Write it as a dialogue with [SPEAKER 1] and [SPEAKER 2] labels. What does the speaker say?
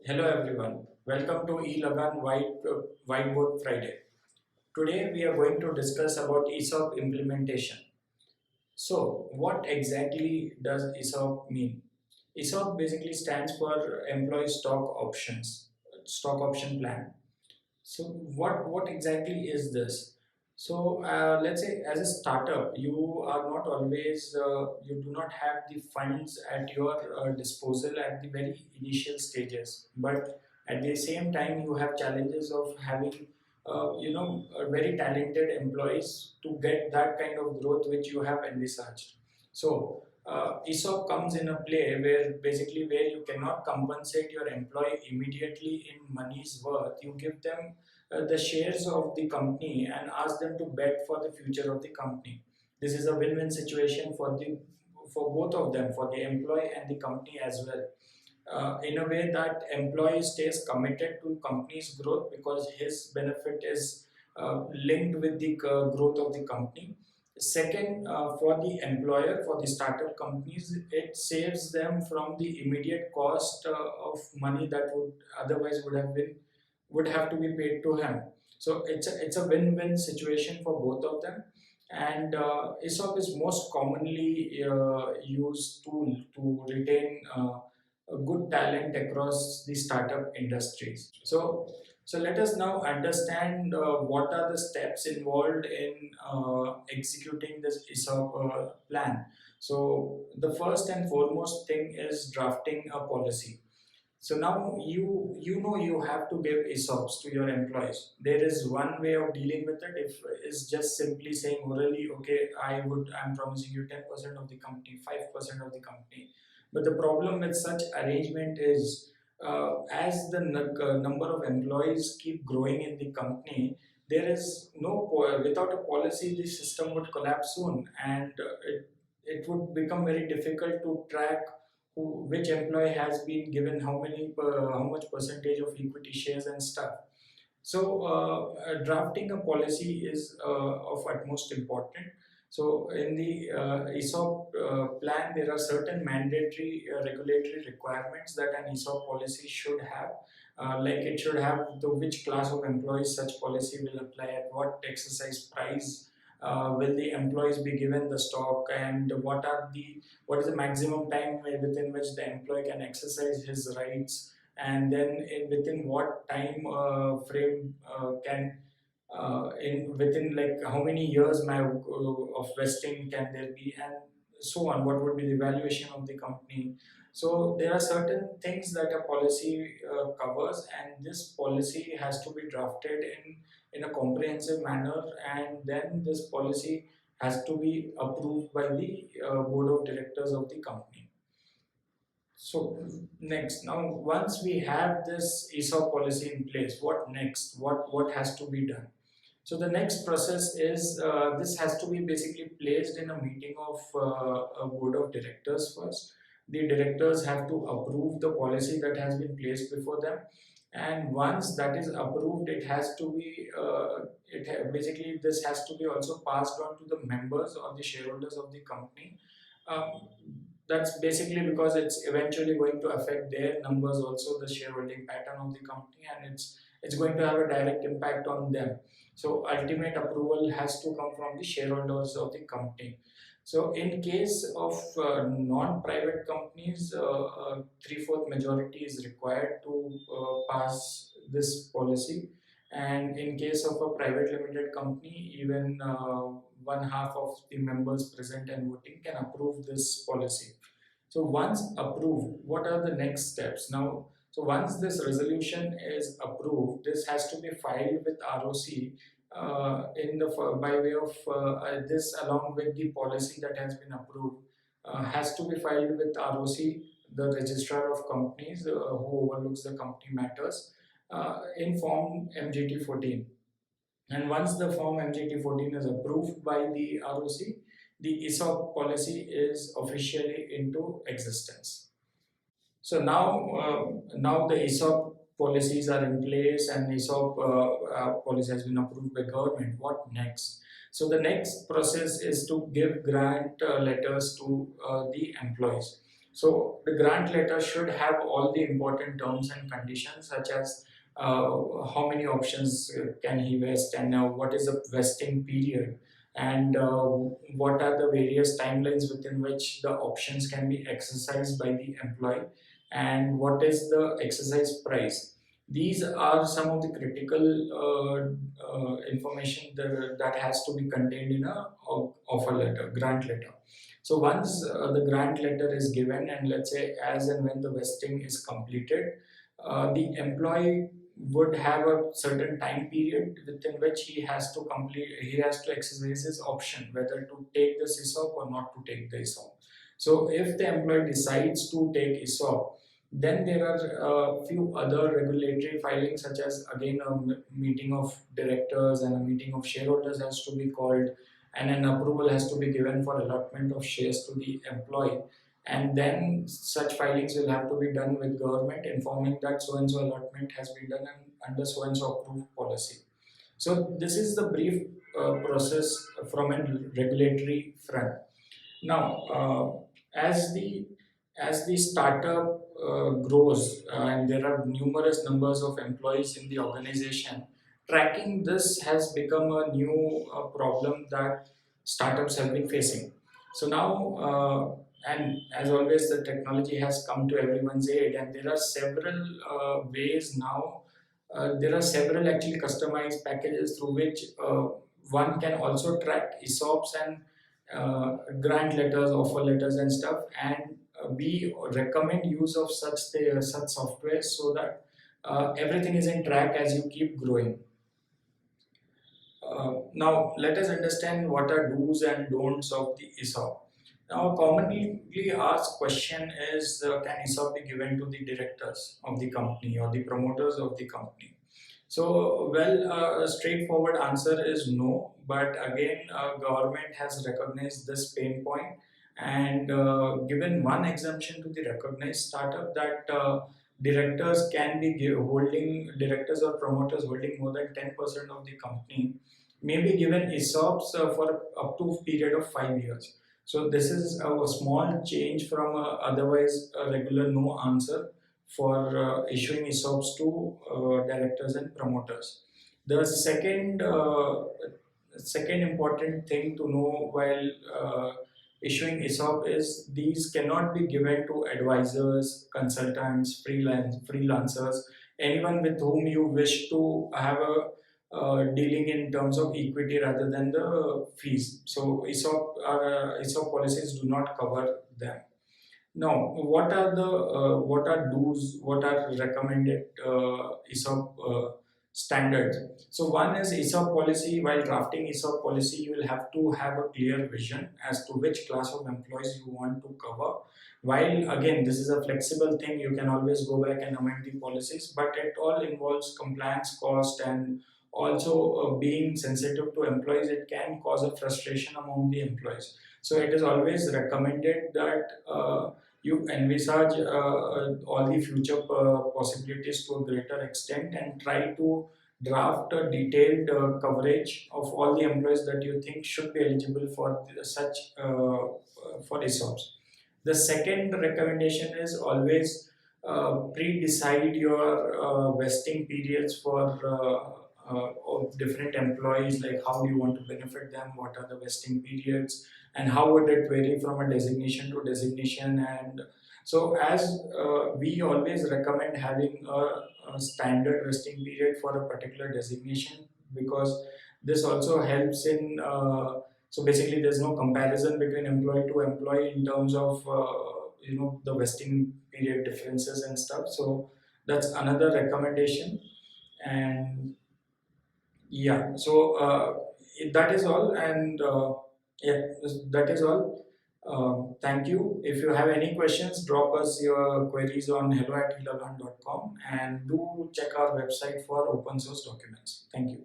[SPEAKER 1] Hello everyone, welcome to eLagan Whiteboard Friday. Today we are going to discuss about ESOP implementation. So what exactly does ESOP mean? ESOP basically stands for Employee Stock Option Plan. So what exactly is this? So let's say as a startup, you are not always you do not have the funds at your disposal at the very initial stages, but at the same time you have challenges of having very talented employees to get that kind of growth which you have envisaged. So ESOP comes in a play where basically where you cannot compensate your employee immediately in money's worth. You give them the shares of the company and ask them to bet for the future of the company. This is a win-win situation for both of them, for the employee and the company as well. In a way that employee stays committed to company's growth because his benefit is linked with the growth of the company. Second, for the employer, for the startup companies, it saves them from the immediate cost of money that would otherwise would have to be paid to him. So it's a win-win situation for both of them. And ESOP is most commonly used to retain a good talent across the startup industries. So let us now understand what are the steps involved in executing this ESOP plan. So the first and foremost thing is drafting a policy. So now you have to give ESOPs to your employees. There is one way of dealing with it. If is just simply saying orally, okay, I'm promising you 10% of the company, 5% of the company. But the problem with such arrangement is as the number of employees keep growing in the company, there is without a policy, the system would collapse soon, and it would become very difficult to track which employee has been given how much percentage of equity shares and stuff. So drafting a policy is of utmost important. So in the ESOP plan, there are certain mandatory regulatory requirements that an ESOP policy should have. Like it should have the which class of employees such policy will apply, at what exercise price will the employees be given the stock, and what is the maximum time within which the employee can exercise his rights, and then within what time frame can in within like how many years of vesting can there be, and so on. What would be the valuation of the company? So there are certain things that a policy covers, and this policy has to be drafted in a comprehensive manner, and then this policy has to be approved by the board of directors of the company. So next, now once we have this ESOP policy in place, what next? What has to be done? So the next process is this has to be basically placed in a meeting of a board of directors first. The directors have to approve the policy that has been placed before them, and once that is approved, it has to be basically this has to be also passed on to the members or the shareholders of the company. Um, that's basically because it's eventually going to affect their numbers also, the shareholding pattern of the company, and it's going to have a direct impact on them. So ultimate approval has to come from the shareholders of the company. So in case of non-private companies, 3/4 majority is required to pass this policy, and in case of a private limited company, even one half of the members present and voting can approve this policy. So once approved, what are the next steps? Now, so once this resolution is approved, this has to be filed with ROC by way of this, along with the policy that has been approved, has to be filed with ROC, the registrar of companies who overlooks the company matters, in form MGT 14. And once the form MGT 14 is approved by the ROC, the ESOP policy is officially into existence. So now the ESOP policies are in place, and ESOP policy has been approved by government. What next? So the next process is to give grant letters to the employees. So the grant letter should have all the important terms and conditions, such as how many options can he vest, and what is the vesting period, and what are the various timelines within which the options can be exercised by the employee, and what is the exercise price. These are some of the critical information that has to be contained in a offer letter, grant letter. So once the grant letter is given, and let's say as and when the vesting is completed, the employee would have a certain time period within which he has to exercise his option whether to take this ESOP or not to take the ESOP. So if the employee decides to take ESOP, then there are a few other regulatory filings, such as again meeting of directors and a meeting of shareholders has to be called, and an approval has to be given for allotment of shares to the employee, and then such filings will have to be done with government informing that so and so allotment has been done and under so and so approved policy. So this is the brief process from a regulatory front. Now, as the startup grows and there are numerous numbers of employees in the organization, tracking this has become a new problem that startups have been facing. So now, and as always, the technology has come to everyone's aid, and there are several ways now. There are several actually customized packages through which one can also track ESOPs and grant letters, offer letters, and stuff. And we recommend use of such software so that everything is in track as you keep growing. Now, let us understand what are do's and don'ts of the ESOP. Now, a commonly asked question is, can ESOP be given to the directors of the company or the promoters of the company? So, well, a straightforward answer is no. But again, government has recognized this pain point and given one exemption to the recognized startup, that directors can be holding, directors or promoters holding more than 10% of the company may be given ESOPs for up to a period of 5 years. So this is a small change from otherwise a regular no answer for issuing ESOPs to directors and promoters. The second important thing to know while issuing ESOP is these cannot be given to advisors, consultants, freelancers, anyone with whom you wish to have a dealing in terms of equity rather than the fees. So ESOP policies do not cover them. Now, what are do's? What are recommended ESOP standards? So one is ESOP policy. While drafting ESOP policy, you will have to have a clear vision as to which class of employees you want to cover. While again, this is a flexible thing, you can always go back and amend the policies, but it all involves compliance cost and also being sensitive to employees. It can cause a frustration among the employees. So it is always recommended that you envisage all the future possibilities to a greater extent and try to draft a detailed coverage of all the employees that you think should be eligible for such for ESOPs. The second recommendation is always pre-decide your vesting periods for of different employees, like how do you want to benefit them, what are the vesting periods, and how would it vary from a designation to designation. And so as we always recommend having a standard vesting period for a particular designation, because this also helps in so basically there's no comparison between employee to employee in terms of the vesting period differences and stuff. So that's another recommendation. And yeah, so that is all, and yeah, that is all. Thank you. If you have any questions, drop us your queries on hello@elagan.com, and do check our website for open source documents. Thank you.